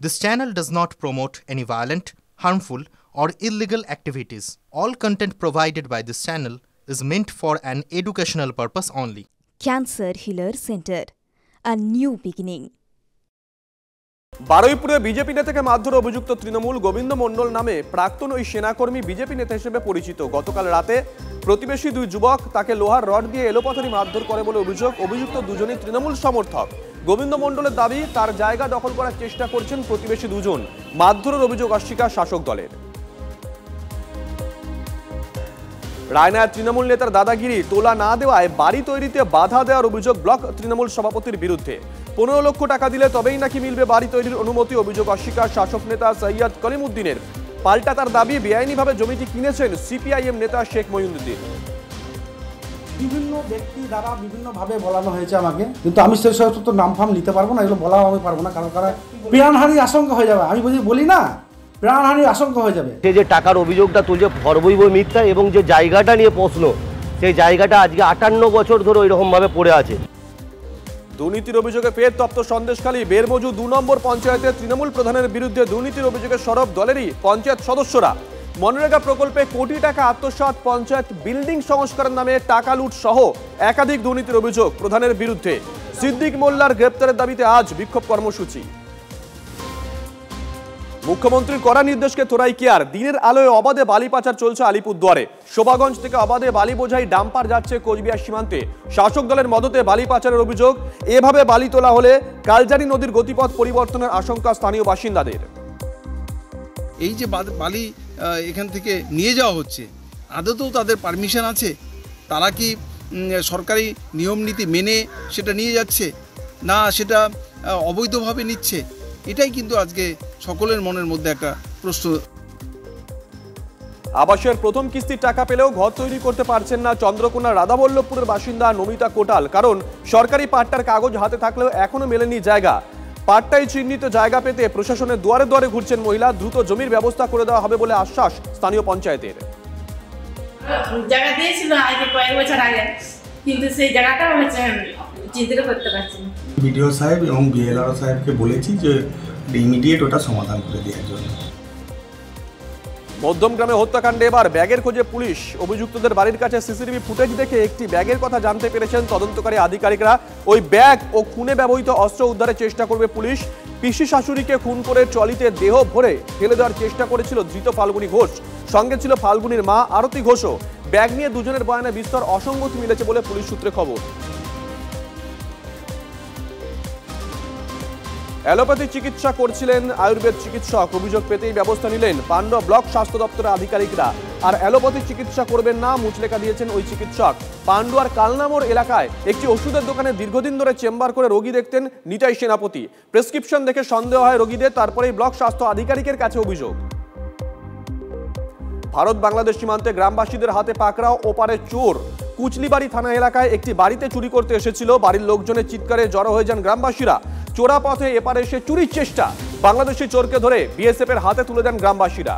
This channel does not promote any violent, harmful, or illegal activities. All content provided by this channel is meant for an educational purpose only. Cancer Healer Center, a new beginning. বারুইপুরে BJP নেতাকে মারধরে অভিযুক্ত তৃণমূল গোবিন্দ মণ্ডল নামে প্রাক্তন ওই সেনাকর্মী BJP নেতা হিসেবে পরিচিত। গতকাল রাতে প্রতিবেশী দুই যুবক তাকে লোহার রড দিয়ে এলোপাথারি মারধর করে বলে অভিযোগ। অভিযুক্ত দুজনই তৃণমূল সমর্থক। গোবিন্দ মণ্ডলের দাবি, তার জায়গা দখল করার চেষ্টা করছেন প্রতিবেশী দুজন। মারধরের অভিযোগ অস্বীকার শাসক দলের। রায়নার তৃণমূল নেতার দাদাগিরি তোলা না দেওয়ায় বাড়ি তৈরিতে বাধা দেওয়ার অভিযোগ ব্লক তৃণমূল সভাপতির বিরুদ্ধে। 15 লক্ষ টাকা দিলে তবেই নাকি মিলবে বাড়ি তৈরির অনুমতি। অভিযোগ অস্বীকার শাসক নেতা সৈয়দ কলিমউদ্দিনের। পাল্টা তার দাবি, বেআইনিভাবে জমিটি কিনেছেন সিপিআইএম নেতা শেখ মঈনুদ্দিন। বিভিন্ন ব্যক্তি দ্বারা বিভিন্নভাবে বলানো হয়েছে আমাকে, কিন্তু আমি সেই সব তো নাম ফাম নিতে পারবো না, এগুলো বলাও আমি পারবো না, কারণ প্রাণহানির আশঙ্কা হয়ে যাবে। আমি বলি না, প্রাণহানির আশঙ্কা হয়ে যাবে। যে টাকার অভিযোগটা তুলছে সর্বৈব মিথ্যা, এবং যে জায়গাটা নিয়ে প্রশ্ন, সেই জায়গাটা আজকে 58 বছর ধরে ওইরকম ভাবে পড়ে আছে। দুর্নীতির অভিযোগে ফের তপ্ত সন্দেশখালী। বেরমজু 2 নম্বর পঞ্চায়েতের তৃণমূল প্রধানের বিরুদ্ধে দুর্নীতির অভিযোগে সরব দলেরই পঞ্চায়েত সদস্যরা। মনরেগা প্রকল্পে কোটি টাকা আত্মসাৎ, পঞ্চায়েত বিল্ডিং সংস্কারের নামে টাকা লুট সহ একাধিক দুর্নীতির অভিযোগ প্রধানের বিরুদ্ধে। সিদ্দিক মোল্লার গ্রেপ্তারের দাবিতে আজ বিক্ষোভ কর্মসূচি। মুখ্যমন্ত্রীর কড়া নির্দেশকে তোরাই কেয়ার। দিনের আলোয় অবাধে বালি পাচার চলছে আলিপুরদুয়ারে। শোভাগঞ্জ থেকে অবাধে বালি বোঝাই ডাম্পার যাচ্ছে কোচবিহার সীমান্তে। শাসক দলের মদতে বালি পাচারের অভিযোগ। এভাবে বালি তোলা হলে কালজারি নদীর গতিপথ পরিবর্তনের আশঙ্কা স্থানীয় বাসিন্দাদের। এই যে বালি এখান থেকে নিয়ে যাওয়া হচ্ছে, আদতেও তাদের পারমিশন আছে? তারা কি সরকারি নিয়ম নীতি মেনে সেটা নিয়ে যাচ্ছে, না সেটা অবৈধভাবে নিচ্ছে? এটাই কিন্তু আজকে সকলের মনের মধ্যে একটা প্রশ্ন। আবাসের প্রথম কিস্তির টাকা পেলেও ঘর তৈরি করতে পারছেন না চন্দ্রকোনার রাধাবল্লভপুরের বাসিন্দা নমিতা কোটাল। কারণ সরকারি পাট্টার কাগজ হাতে থাকলেও এখনো মেলেনি জায়গা। পাট্টায় চিহ্নিত জায়গা পেতে প্রশাসনের দুয়ারে দুয়ারে ঘুরছেন মহিলা। দ্রুত জমির ব্যবস্থা করে দেওয়া হবে বলে আশ্বাস স্থানীয় পঞ্চায়েতের। জায়গা দিয়েছিল আগে কয়েক বছর আগে, কিন্তু সেই জায়গাটা চিন্তা করতে পারছি না। বিডিও সাহেব এবং বিএলআরও সাহেবকে বলেছি যে ইমিডিয়েট ওটা সমাধান করে দেওয়ার জন্য। মধ্যমগ্রামে হত্যাকাণ্ডে এবার ব্যাগের খোঁজে পুলিশ। অভিযুক্তদের বাড়ির কাছে সিসিটিভি ফুটেজ দেখে একটি ব্যাগের কথা জানতে পেরেছেন তদন্তকারী আধিকারিকরা। ওই ব্যাগ ও খুনে ব্যবহৃত অস্ত্র উদ্ধারের চেষ্টা করবে পুলিশ। পিসি শাশুড়িকে খুন করে ট্রলিতে দেহ ভরে ফেলে দেওয়ার চেষ্টা করেছিল ধৃত ফাল্গুনী ঘোষ। সঙ্গে ছিল ফাল্গুনীর মা আরতি ঘোষও। ব্যাগ নিয়ে দুজনের বয়ানে বিস্তর অসঙ্গতি মিলেছে বলে পুলিশ সূত্রে খবর। অ্যালোপ্যাথি চিকিৎসা করছিলেন আয়ুর্বেদ চিকিৎসক। অভিযোগ পেতেই ব্যবস্থা নিলেন পান্ডুয়া ব্লক স্বাস্থ্য দপ্তরের আধিকারিকরা। আর অ্যালোপ্যাথি চিকিৎসা করবেন না মুচলেখা দিয়েছেন ওই চিকিৎসক। পান্ডুয়ার কালনামোর এলাকায় একটি ওষুধের দোকানে দীর্ঘদিন ধরে চেম্বার করে রোগী দেখতেন নিতাই সেনাপতি। প্রেসক্রিপশন দেখে সন্দেহ হয় রোগীদের, তারপরেই ব্লক স্বাস্থ্য আধিকারিকের কাছে অভিযোগ। ভারত বাংলাদেশ সীমান্তে গ্রামবাসীদের হাতে পাকড়াও ওপারে চোর। কুচলিবাড়ি থানা এলাকায় একটি বাড়িতে চুরি করতে এসেছিল। বাড়ির লোকজনের চিৎকারে জড়ো হয়ে যান গ্রামবাসীরা। চোরা পথে এপারে এসে চুরির চেষ্টা। বাংলাদেশি চোরকে ধরে বিএসএফ এর হাতে তুলে দেন গ্রামবাসীরা।